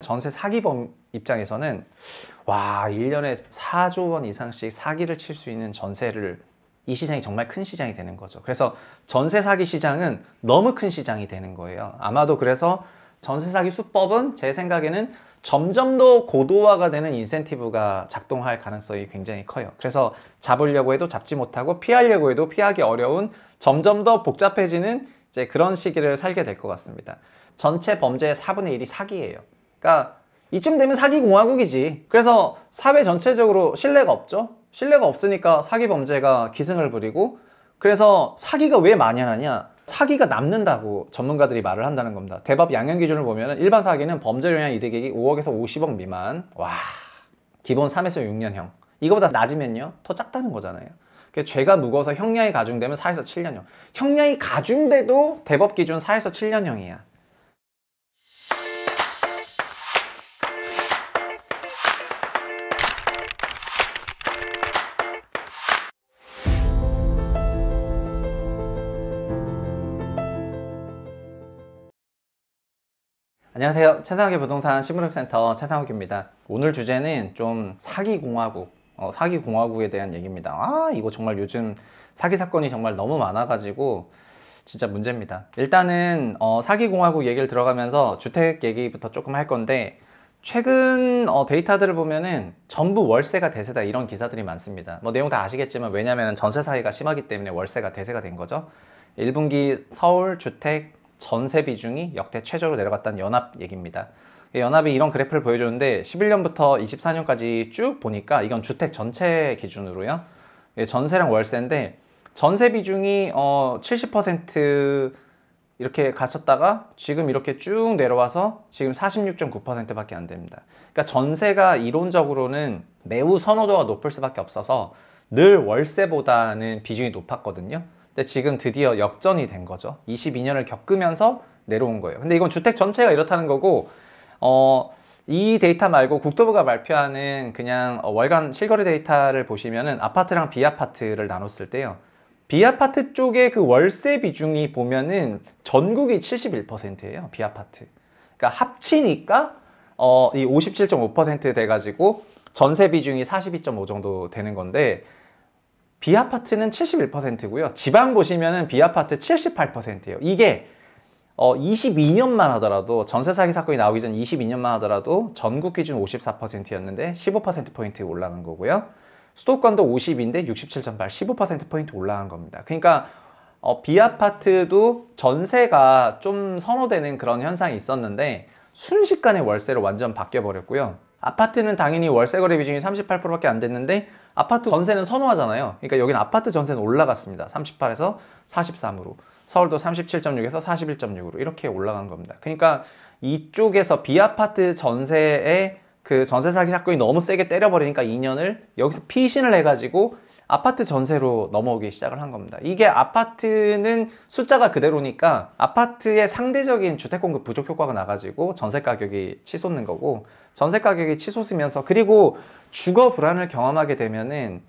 전세 사기범 입장에서는 와, 1년에 4조 원 이상씩 사기를 칠 수 있는 전세를, 이 시장이 정말 큰 시장이 되는 거죠. 그래서 전세 사기 시장은 너무 큰 시장이 되는 거예요. 아마도 그래서 전세 사기 수법은 제 생각에는 점점 더 고도화가 되는 인센티브가 작동할 가능성이 굉장히 커요. 그래서 잡으려고 해도 잡지 못하고 피하려고 해도 피하기 어려운, 점점 더 복잡해지는 이제 그런 시기를 살게 될 것 같습니다. 전체 범죄의 4분의 1이 사기예요. 그러니까 이쯤 되면 사기 공화국이지. 그래서 사회 전체적으로 신뢰가 없죠. 신뢰가 없으니까 사기 범죄가 기승을 부리고, 그래서 사기가 왜 만연하냐? 사기가 남는다고 전문가들이 말을 한다는 겁니다. 대법 양형 기준을 보면 일반 사기는 범죄료나 이득액이 5억에서 50억 미만, 와, 기본 3에서 6년형. 이거보다 낮으면요 더 작다는 거잖아요. 죄가 무거워서 형량이 가중되면 4에서 7년형. 형량이 가중돼도 대법 기준 4에서 7년형이야. 안녕하세요. 최상욱의 부동산 신무력센터 최상욱입니다. 오늘 주제는 좀 사기공화국, 사기공화국에 대한 얘기입니다. 아, 이거 정말 요즘 사기 사건이 정말 너무 많아가지고 진짜 문제입니다. 일단은 사기공화국 얘기를 들어가면서 주택 얘기부터 조금 할 건데, 최근 데이터들을 보면은 전부 월세가 대세다, 이런 기사들이 많습니다. 뭐 내용 다 아시겠지만, 왜냐면 전세 사기가 심하기 때문에 월세가 대세가 된 거죠. 1분기 서울 주택 전세 비중이 역대 최저로 내려갔다는 연합 얘기입니다. 연합이 이런 그래프를 보여주는데 11년부터 24년까지 쭉 보니까, 이건 주택 전체 기준으로요, 전세랑 월세인데 전세 비중이 70% 이렇게 갔었다가 지금 이렇게 쭉 내려와서 지금 46.9%밖에 안 됩니다. 그러니까 전세가 이론적으로는 매우 선호도가 높을 수밖에 없어서 늘 월세보다는 비중이 높았거든요. 근데 지금 드디어 역전이 된 거죠. 22년을 겪으면서 내려온 거예요. 근데 이건 주택 전체가 이렇다는 거고, 이 데이터 말고 국토부가 발표하는 그냥 월간 실거래 데이터를 보시면은 아파트랑 비아파트를 나눴을 때요, 비아파트 쪽에 그 월세 비중이 보면은 전국이 71%예요. 비아파트. 그러니까 합치니까 이 57.5% 돼가지고 전세 비중이 42.5 정도 되는 건데, 비아파트는 71%고요. 지방 보시면은 비아파트 78%예요. 이게 22년만 하더라도, 전세 사기 사건이 나오기 전 22년만 하더라도 전국 기준 54%였는데 15%포인트 올라간 거고요. 수도권도 50인데 67.8, 15%포인트 올라간 겁니다. 그러니까 비아파트도 전세가 좀 선호되는 그런 현상이 있었는데 순식간에 월세로 완전 바뀌어 버렸고요. 아파트는 당연히 월세 거래 비중이 38%밖에 안 됐는데 아파트 전세는 선호하잖아요. 그러니까 여기는 아파트 전세는 올라갔습니다. 38에서 43으로. 서울도 37.6에서 41.6으로 이렇게 올라간 겁니다. 그러니까 이쪽에서 비아파트 전세에 그 전세 사기 사건이 너무 세게 때려버리니까 2년을 여기서 피신을 해가지고 아파트 전세로 넘어오기 시작을 한 겁니다. 이게 아파트는 숫자가 그대로니까 아파트의 상대적인 주택 공급 부족 효과가 나가지고 전세 가격이 치솟는 거고, 전세 가격이 치솟으면서, 그리고 주거 불안을 경험하게 되면은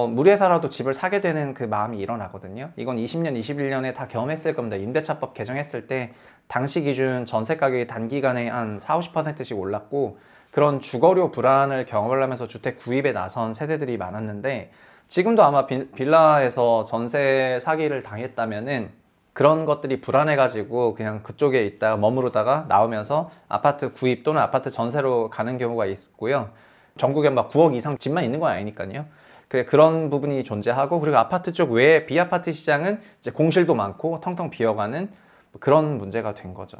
무리해서라도 집을 사게 되는 그 마음이 일어나거든요. 이건 20년, 21년에 다 경험했을 겁니다. 임대차법 개정했을 때 당시 기준 전세 가격이 단기간에 한 40~50%씩 올랐고, 그런 주거료 불안을 경험을 하면서 주택 구입에 나선 세대들이 많았는데, 지금도 아마 빌라에서 전세 사기를 당했다면은 그런 것들이 불안해가지고 그냥 그쪽에 있다가 머무르다가 나오면서 아파트 구입 또는 아파트 전세로 가는 경우가 있고요. 전국에 막 9억 이상 집만 있는 건 아니니까요. 그런 부분이 존재하고, 그리고 아파트 쪽 외에 비아파트 시장은 이제 공실도 많고 텅텅 비어가는 그런 문제가 된 거죠.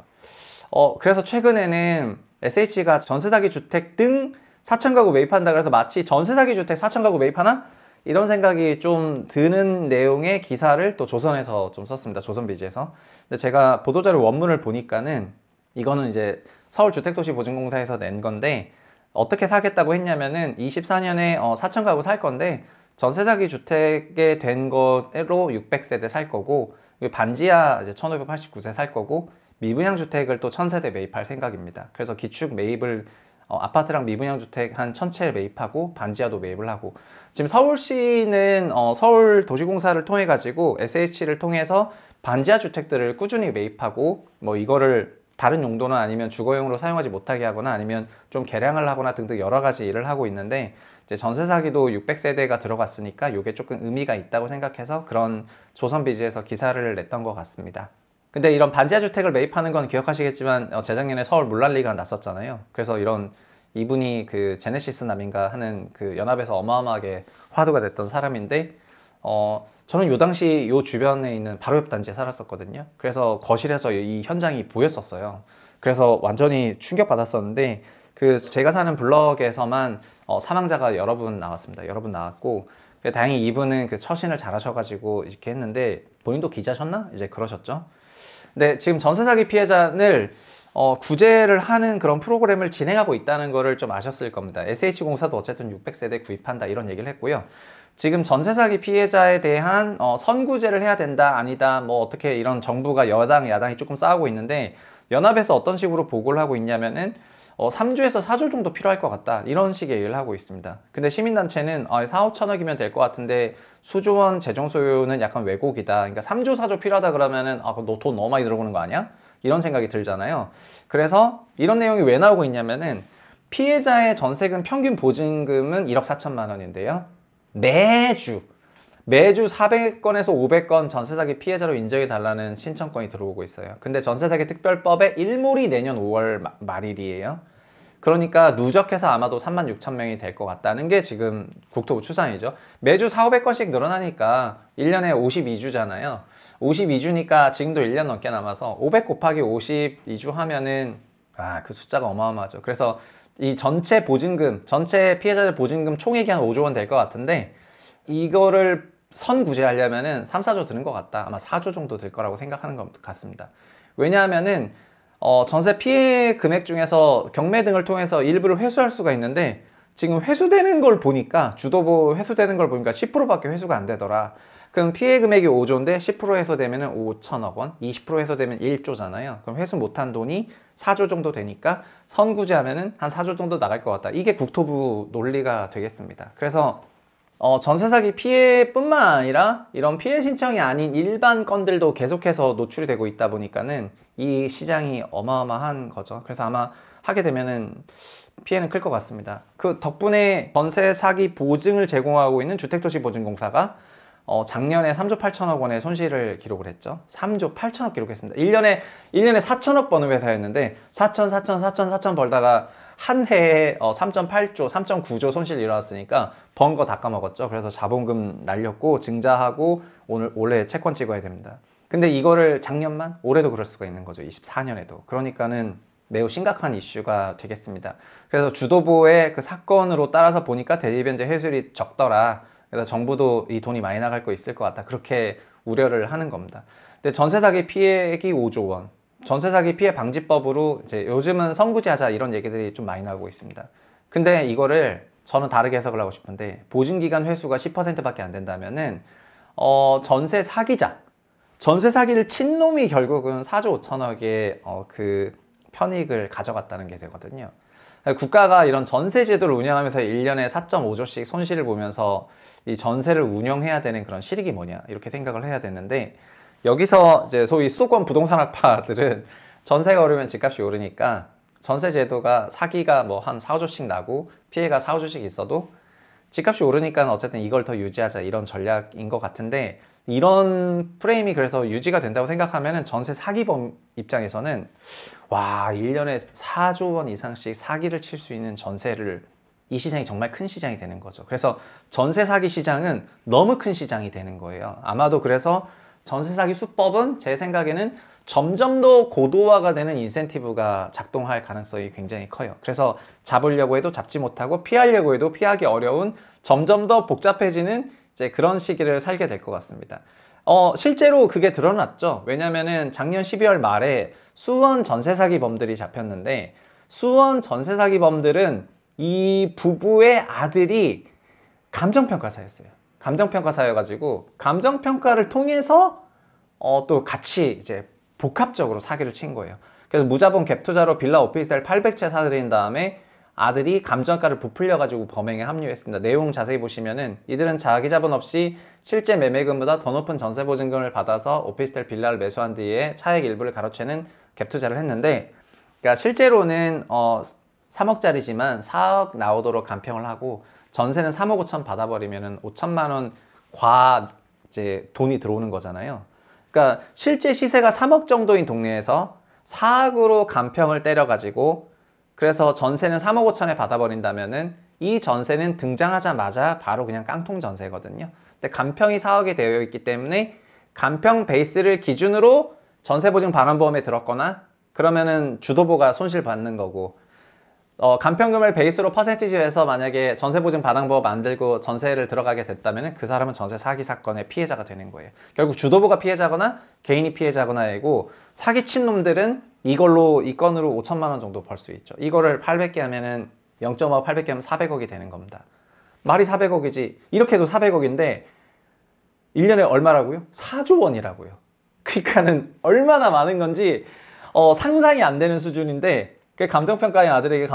그래서 최근에는 SH가 전세사기 주택 등 4,000가구 매입한다 그래서 마치 전세사기 주택 4,000가구 매입하나? 이런 생각이 좀 드는 내용의 기사를 또 조선에서 좀 썼습니다. 조선비즈에서. 근데 제가 보도자료 원문을 보니까는 이거는 이제 서울주택도시보증공사에서 낸 건데, 어떻게 사겠다고 했냐면은 24년에 4,000가구 살 건데 전세 사기 주택에 된 거로 600세대 살 거고, 반지하 이제 1,589세 살 거고, 미분양 주택을 또 1,000세대 매입할 생각입니다. 그래서 기축 매입을 아파트랑 미분양 주택 한 1,000채 매입하고 반지하도 매입을 하고, 지금 서울시는 서울도시공사를 통해 가지고 SH를 통해서 반지하 주택들을 꾸준히 매입하고 뭐 이거를 다른 용도나 아니면 주거용으로 사용하지 못하게 하거나 아니면 좀 개량을 하거나 등등 여러 가지 일을 하고 있는데, 이제 전세 사기도 600세대가 들어갔으니까 이게 조금 의미가 있다고 생각해서 그런 조선비즈에서 기사를 냈던 것 같습니다. 근데 이런 반지하 주택을 매입하는 건 기억하시겠지만 재작년에 서울 물난리가 났었잖아요. 그래서 이런 이분이 그 제네시스 남인가 하는 그 연합에서 어마어마하게 화두가 됐던 사람인데, 저는 요 당시 요 주변에 있는 바로 옆 단지에 살았었거든요. 그래서 거실에서 이 현장이 보였었어요. 그래서 완전히 충격받았었는데, 그 제가 사는 블럭에서만 사망자가 여러 분 나왔습니다. 여러 분 나왔고, 다행히 이분은 그 처신을 잘 하셔가지고 이렇게 했는데, 본인도 기자셨나? 이제 그러셨죠. 근데 지금 전세 사기 피해자를 구제를 하는 그런 프로그램을 진행하고 있다는 거를 좀 아셨을 겁니다. SH공사도 어쨌든 600세대 구입한다 이런 얘기를 했고요. 지금 전세 사기 피해자에 대한 선구제를 해야 된다 아니다 뭐 어떻게 이런 정부가 여당 야당이 조금 싸우고 있는데, 연합에서 어떤 식으로 보고를 하고 있냐면은 3조에서 4조 정도 필요할 것 같다 이런 식의 얘기를 하고 있습니다. 근데 시민단체는 4, 5천억이면 될 것 같은데 수조 원 재정 소요는 약간 왜곡이다. 그러니까 3조, 4조 필요하다 그러면은 너 돈 너무 많이 들어오는 거 아니야? 이런 생각이 들잖아요. 그래서 이런 내용이 왜 나오고 있냐면은, 피해자의 전세금 평균 보증금은 1억 4천만 원인데요. 매주 400건에서 500건 전세사기 피해자로 인정해 달라는 신청건이 들어오고 있어요. 근데 전세사기 특별법의 일몰이 내년 5월 말일이에요. 그러니까 누적해서 아마도 36,000명이 될 것 같다는 게 지금 국토부 추산이죠. 매주 400~500건씩 늘어나니까 1년에 52주잖아요. 52주니까 지금도 1년 넘게 남아서 500 곱하기 52주 하면은 그 숫자가 어마어마하죠. 그래서 이 전체 보증금, 전체 피해자들 보증금 총액이 한 5조 원 될 것 같은데, 이거를 선구제하려면은 3, 4조 드는 것 같다. 아마 4조 정도 들 거라고 생각하는 것 같습니다. 왜냐하면은 전세 피해 금액 중에서 경매 등을 통해서 일부를 회수할 수가 있는데, 지금 회수되는 걸 보니까 주도부 회수되는 걸 보니까 10%밖에 회수가 안 되더라. 그럼 피해 금액이 5조인데 10% 해소되면 5천억 원, 20% 해소되면 1조잖아요. 그럼 회수 못한 돈이 4조 정도 되니까 선구제하면은 한 4조 정도 나갈 것 같다. 이게 국토부 논리가 되겠습니다. 그래서 전세 사기 피해뿐만 아니라 이런 피해 신청이 아닌 일반 건들도 계속해서 노출이 되고 있다 보니까는 이 시장이 어마어마한 거죠. 그래서 아마 하게 되면은 피해는 클 것 같습니다. 그 덕분에 전세 사기 보증을 제공하고 있는 주택도시보증공사가 작년에 3조 8천억 원의 손실을 기록을 했죠. 3조 8천억 기록했습니다. 1년에 4천억 버는 회사였는데 4천 벌다가 한 해에 3.8조, 3.9조 손실이 일어났으니까 번 거 다 까먹었죠. 그래서 자본금 날렸고 증자하고 올해 채권 찍어야 됩니다. 근데 이거를 작년만? 올해도 그럴 수가 있는 거죠. 24년에도. 그러니까는 매우 심각한 이슈가 되겠습니다. 그래서 주도부의 그 사건으로 따라서 보니까 대리변제 회수율이 적더라. 그래서 정부도 이 돈이 많이 나갈 거 있을 것 같다. 그렇게 우려를 하는 겁니다. 근데 전세 사기 피해액이 5조 원. 전세 사기 피해 방지법으로 이제 요즘은 선구제하자 이런 얘기들이 좀 많이 나오고 있습니다. 근데 이거를 저는 다르게 해석을 하고 싶은데, 보증기간 회수가 10%밖에 안 된다면은 전세 사기자, 전세 사기를 친 놈이 결국은 4조 5천억의 그 편익을 가져갔다는 게 되거든요. 국가가 이런 전세 제도를 운영하면서 1년에 4.5조씩 손실을 보면서 이 전세를 운영해야 되는 그런 실익이 뭐냐 이렇게 생각을 해야 되는데, 여기서 이제 소위 수도권 부동산 학파들은 전세가 오르면 집값이 오르니까 전세 제도가 사기가 뭐 한 4, 5조씩 나고 피해가 4, 5조씩 있어도 집값이 오르니까 어쨌든 이걸 더 유지하자 이런 전략인 것 같은데, 이런 프레임이 그래서 유지가 된다고 생각하면 전세 사기범 입장에서는 와, 1년에 4조 원 이상씩 사기를 칠 수 있는 전세를, 이 시장이 정말 큰 시장이 되는 거죠. 그래서 전세 사기 시장은 너무 큰 시장이 되는 거예요. 아마도 그래서 전세 사기 수법은 제 생각에는 점점 더 고도화가 되는 인센티브가 작동할 가능성이 굉장히 커요. 그래서 잡으려고 해도 잡지 못하고 피하려고 해도 피하기 어려운 점점 더 복잡해지는 이제 그런 시기를 살게 될 것 같습니다. 실제로 그게 드러났죠. 왜냐면은 작년 12월 말에 수원 전세 사기범들이 잡혔는데, 수원 전세 사기범들은 이 부부의 아들이 감정평가사였어요. 감정평가사여가지고 감정평가를 통해서 또 같이 이제 복합적으로 사기를 친 거예요. 그래서 무자본 갭투자로 빌라 오피스텔 800채 사들인 다음에 아들이 감정가를 부풀려가지고 범행에 합류했습니다. 내용 자세히 보시면은 이들은 자기 자본 없이 실제 매매금보다 더 높은 전세보증금을 받아서 오피스텔 빌라를 매수한 뒤에 차액 일부를 가로채는 갭 투자를 했는데, 그러니까 실제로는 3억짜리지만 4억 나오도록 간평을 하고 전세는 3억 5천 받아버리면은 5천만 원 이제 돈이 들어오는 거잖아요. 그러니까 실제 시세가 3억 정도인 동네에서 4억으로 간평을 때려가지고, 그래서 전세는 3억 5천에 받아버린다면은 이 전세는 등장하자마자 바로 그냥 깡통 전세거든요. 근데 간평이 4억에 되어 있기 때문에 간평 베이스를 기준으로 전세보증 반환보험에 들었거나 그러면은 주도보가 손실 받는 거고, 간평금을 베이스로 퍼센티지에서 만약에 전세보증 반환보험 만들고 전세를 들어가게 됐다면 그 사람은 전세 사기 사건의 피해자가 되는 거예요. 결국 주도보가 피해자거나 개인이 피해자거나이고, 사기친 놈들은 이 건으로 5천만 원 정도 벌 수 있죠. 이거를 800개 하면은 0.5 800개 하면 400억이 되는 겁니다. 말이 400억이지. 이렇게 해도 400억인데 1년에 얼마라고요? 4조 원이라고요. 그러니까는 얼마나 많은 건지 상상이 안 되는 수준인데, 그 감정평가인 아들에게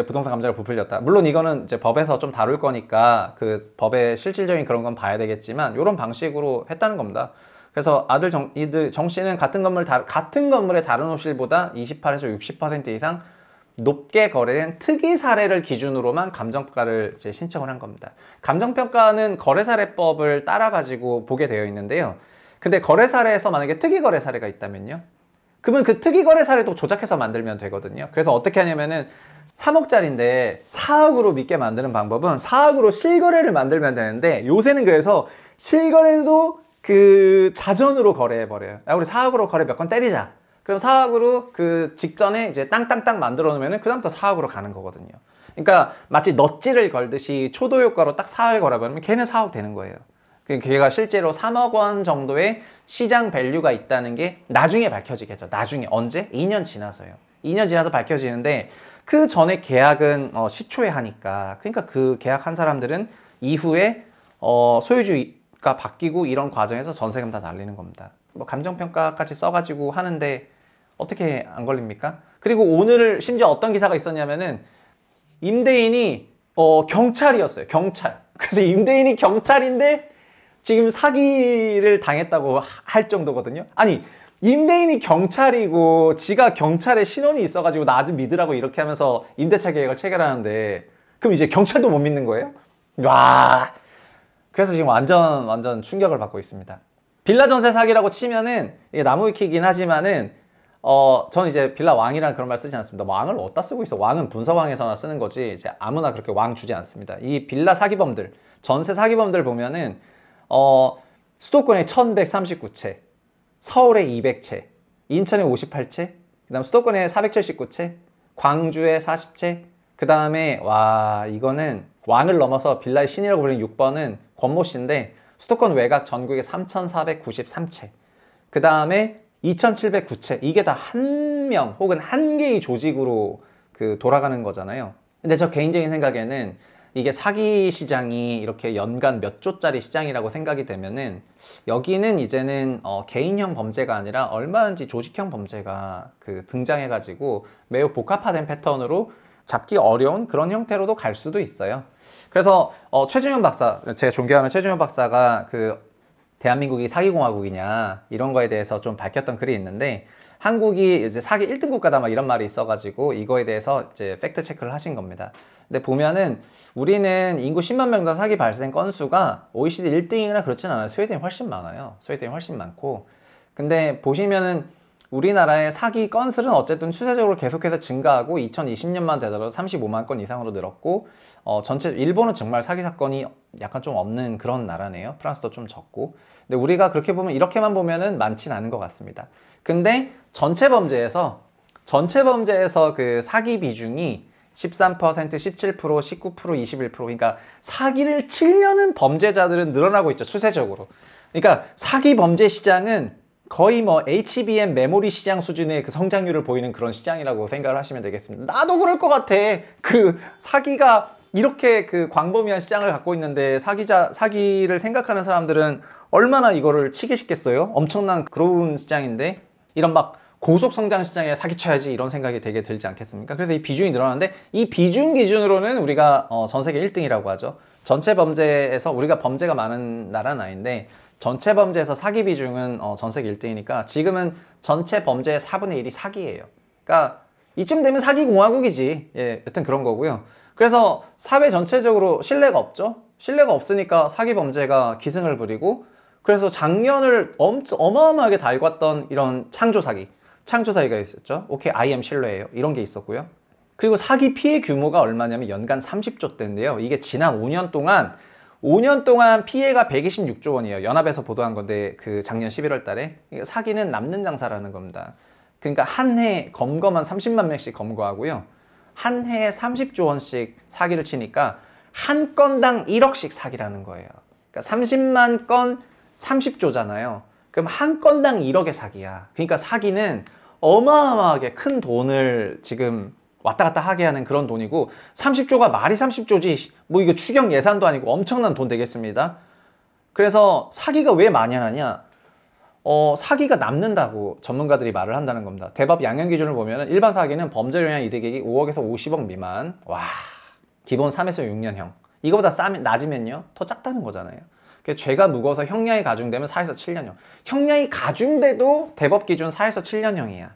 부동산 감정을 부풀렸다. 물론 이거는 이제 법에서 좀 다룰 거니까 그 법의 실질적인 그런 건 봐야 되겠지만, 이런 방식으로 했다는 겁니다. 그래서 이들 정 씨는 같은 건물의 다른 호실보다 28에서 60% 이상 높게 거래된 특이 사례를 기준으로만 감정평가를 이제 신청을 한 겁니다. 감정평가는 거래사례법을 따라가지고 보게 되어 있는데요. 근데 거래사례에서 만약에 특이 거래사례가 있다면요, 그러면 그 특이 거래사례도 조작해서 만들면 되거든요. 그래서 어떻게 하냐면은 3억짜리인데 4억으로 믿게 만드는 방법은 4억으로 실거래를 만들면 되는데, 요새는 그래서 실거래도 그 자전으로 거래해버려요. 야, 우리 4억으로 거래 몇 건 때리자. 그럼 4억으로 그 직전에 이제 땅땅땅 만들어 놓으면 그 다음부터 4억으로 가는 거거든요. 그러니까 마치 넛지를 걸듯이 초도 효과로 딱 4억을 걸어버리면 걔는 4억 되는 거예요. 걔가 실제로 3억 원 정도의 시장 밸류가 있다는 게 나중에 밝혀지겠죠. 나중에. 언제? 2년 지나서요. 2년 지나서 밝혀지는데, 그 전에 계약은 시초에 하니까, 그러니까 그 계약한 사람들은 이후에 소유주가 바뀌고 이런 과정에서 전세금 다 날리는 겁니다. 뭐 감정평가까지 써가지고 하는데 어떻게 안 걸립니까? 그리고 오늘 심지어 어떤 기사가 있었냐면은 임대인이 경찰이었어요. 경찰. 그래서 임대인이 경찰인데 지금 사기를 당했다고 할 정도거든요. 아니, 임대인이 경찰이고 지가 경찰의 신원이 있어가지고 나 좀 믿으라고 이렇게 하면서 임대차 계약을 체결하는데, 그럼 이제 경찰도 못 믿는 거예요? 와, 그래서 지금 완전 충격을 받고 있습니다. 빌라 전세 사기라고 치면은 이게 나무위키이긴 하지만은 저는 이제 빌라 왕이라는 그런 말 쓰지 않습니다. 왕을 어디다 쓰고 있어? 왕은 분서왕에서나 쓰는 거지 이제 아무나 그렇게 왕 주지 않습니다. 이 빌라 사기범들, 전세 사기범들 보면은 수도권에 1139채, 서울에 200채, 인천에 58채, 그 다음 수도권에 479채, 광주에 40채, 그 다음에 와, 이거는 왕을 넘어서 빌라의 신이라고 불리는 6번은 권모씨인데 수도권 외곽 전국에 3493채, 그 다음에 2709채. 이게 다 한 명 혹은 한 개의 조직으로 그 돌아가는 거잖아요. 근데 저 개인적인 생각에는 이게 사기 시장이 이렇게 연간 몇 조짜리 시장이라고 생각이 되면은, 여기는 이제는 개인형 범죄가 아니라 얼마든지 조직형 범죄가 그 등장해가지고 매우 복합화된 패턴으로 잡기 어려운 그런 형태로도 갈 수도 있어요. 그래서 최준현 박사, 제가 존경하는 최준현 박사가 그 대한민국이 사기공화국이냐 이런 거에 대해서 좀 밝혔던 글이 있는데, 한국이 이제 사기 1등 국가다 막 이런 말이 있어가지고 이거에 대해서 이제 팩트 체크를 하신 겁니다. 근데 보면은 우리는 인구 10만 명당 사기 발생 건수가 OECD 1등이나 그렇진 않아요. 스웨덴이 훨씬 많아요. 스웨덴이 훨씬 많고. 근데 보시면은 우리나라의 사기 건수는 어쨌든 추세적으로 계속해서 증가하고 2020년만 되더라도 35만 건 이상으로 늘었고, 전체 일본은 정말 사기 사건이 약간 좀 없는 그런 나라네요. 프랑스도 좀 적고. 근데 우리가 그렇게 보면, 이렇게만 보면은 많진 않은 것 같습니다. 근데 전체 범죄에서 그 사기 비중이 13%, 17%, 19%, 21%. 그러니까 사기를 치려는 범죄자들은 늘어나고 있죠, 추세적으로. 그러니까 사기 범죄 시장은 거의 뭐 HBM 메모리 시장 수준의 그 성장률을 보이는 그런 시장이라고 생각을 하시면 되겠습니다. 나도 그럴 것 같아. 그 사기가 이렇게 그 광범위한 시장을 갖고 있는데 사기를 생각하는 사람들은 얼마나 이거를 치기 쉽겠어요? 엄청난 그런 시장인데, 이런 막 고속 성장 시장에 사기쳐야지 이런 생각이 되게 들지 않겠습니까? 그래서 이 비중이 늘어나는데 이 비중 기준으로는 우리가 전 세계 1등이라고 하죠. 전체 범죄에서 우리가 범죄가 많은 나라는 아닌데 전체 범죄에서 사기 비중은 전 세계 1등이니까 지금은 전체 범죄의 4분의 1이 사기예요. 그러니까 이쯤 되면 사기 공화국이지. 예, 여튼 그런 거고요. 그래서 사회 전체적으로 신뢰가 없죠. 신뢰가 없으니까 사기 범죄가 기승을 부리고 그래서 작년을 어마어마하게 달궜던 이런 창조 사기가 있었죠. 오케이, IM 신뢰예요. 이런 게 있었고요. 그리고 사기 피해 규모가 얼마냐면 연간 30조 대인데요. 이게 지난 5년 동안 피해가 126조 원이에요. 연합에서 보도한 건데 그 작년 11월 달에 사기는 남는 장사라는 겁니다. 그러니까 한 해 검거만 30만 명씩 검거하고요. 한 해에 30조 원씩 사기를 치니까 한 건당 1억씩 사기라는 거예요. 그러니까 30만 건 30조잖아요. 그럼 한 건당 1억의 사기야. 그러니까 사기는 어마어마하게 큰 돈을 지금 왔다 갔다 하게 하는 그런 돈이고 30조가 말이 30조지 뭐 이거 추경 예산도 아니고 엄청난 돈 되겠습니다. 그래서 사기가 왜 많이 하냐? 사기가 남는다고 전문가들이 말을 한다는 겁니다. 대법 양형 기준을 보면 일반 사기는 범죄료량 이득액이 5억에서 50억 미만. 와, 기본 3에서 6년형. 이거보다 낮으면요 더 작다는 거잖아요. 죄가 무거워서 형량이 가중되면 4에서 7년형. 형량이 가중돼도 대법 기준 4에서 7년형이야.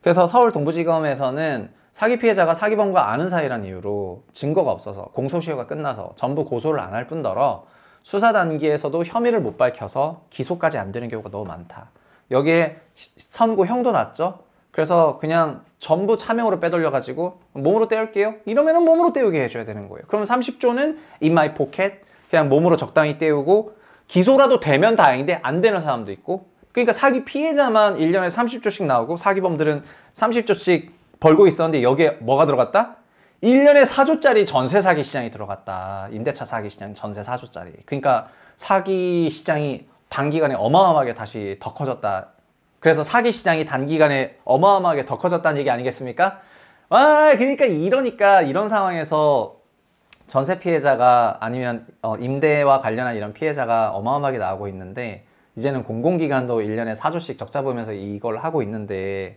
그래서 서울 동부지검에서는 사기 피해자가 사기범과 아는 사이란 이유로 증거가 없어서 공소시효가 끝나서 전부 고소를 안 할 뿐더러 수사 단계에서도 혐의를 못 밝혀서 기소까지 안 되는 경우가 너무 많다. 여기에 선고형도 낮죠? 그래서 그냥 전부 차명으로 빼돌려가지고 몸으로 때울게요? 이러면은 몸으로 때우게 해줘야 되는 거예요. 그럼 30조는 in my pocket, 그냥 몸으로 적당히 때우고 기소라도 되면 다행인데 안 되는 사람도 있고 그러니까 사기 피해자만 1년에 30조씩 나오고 사기범들은 30조씩 벌고 있었는데 여기에 뭐가 들어갔다? 1년에 4조짜리 전세 사기 시장이 들어갔다. 임대차 사기 시장 전세 4조짜리. 그러니까 사기 시장이 단기간에 어마어마하게 다시 더 커졌다. 그래서 사기 시장이 단기간에 어마어마하게 더 커졌다는 얘기 아니겠습니까? 그러니까 이런 상황에서 전세 피해자가 아니면 임대와 관련한 이런 피해자가 어마어마하게 나오고 있는데 이제는 공공기관도 1년에 4조씩 적자 보면서 이걸 하고 있는데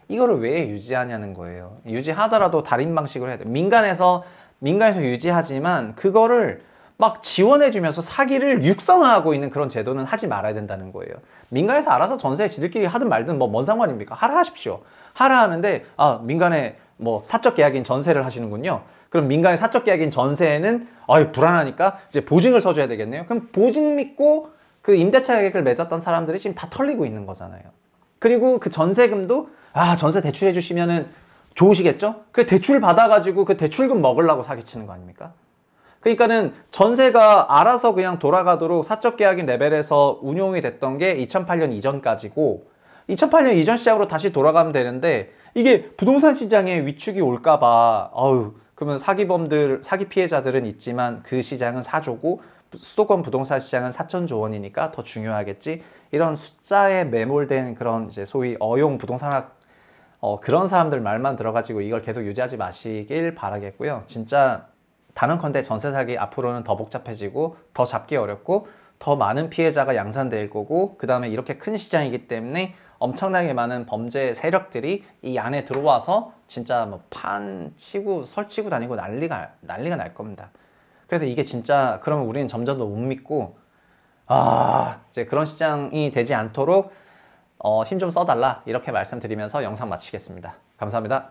이거를 왜 유지하냐는 거예요. 유지하더라도 다른 방식으로 해야 돼요. 민간에서 유지하지만 그거를 막 지원해주면서 사기를 육성하고 있는 그런 제도는 하지 말아야 된다는 거예요. 민간에서 알아서 전세 지들끼리 하든 말든 뭐 뭔 상관입니까? 하라 하십시오. 하라 하는데 민간에 뭐 사적 계약인 전세를 하시는군요. 그럼 민간의 사적 계약인 전세에는 불안하니까 이제 보증을 서줘야 되겠네요. 그럼 보증 믿고 그 임대차 계약을 맺었던 사람들이 지금 다 털리고 있는 거잖아요. 그리고 그 전세금도 전세 대출해 주시면은 좋으시겠죠? 그 대출 받아가지고 그 대출금 먹으려고 사기치는 거 아닙니까? 그러니까는 전세가 알아서 그냥 돌아가도록 사적 계약인 레벨에서 운용이 됐던 게 2008년 이전까지고 2008년 이전 시장으로 다시 돌아가면 되는데 이게 부동산 시장에 위축이 올까봐 그러면 사기 피해자들은 있지만 그 시장은 4조고 수도권 부동산 시장은 4천조 원이니까 더 중요하겠지. 이런 숫자에 매몰된 그런 이제 소위 어용 부동산학 그런 사람들 말만 들어가지고 이걸 계속 유지하지 마시길 바라겠고요. 진짜 단언컨대 전세 사기 앞으로는 더 복잡해지고 더 잡기 어렵고 더 많은 피해자가 양산될 거고 그 다음에 이렇게 큰 시장이기 때문에 엄청나게 많은 범죄 세력들이 이 안에 들어와서 진짜 뭐 판치고 설치고 다니고 난리가 날 겁니다. 그래서 이게 진짜 그러면 우리는 점점 더 못 믿고 이제 그런 시장이 되지 않도록 힘 좀 써달라 이렇게 말씀드리면서 영상 마치겠습니다. 감사합니다.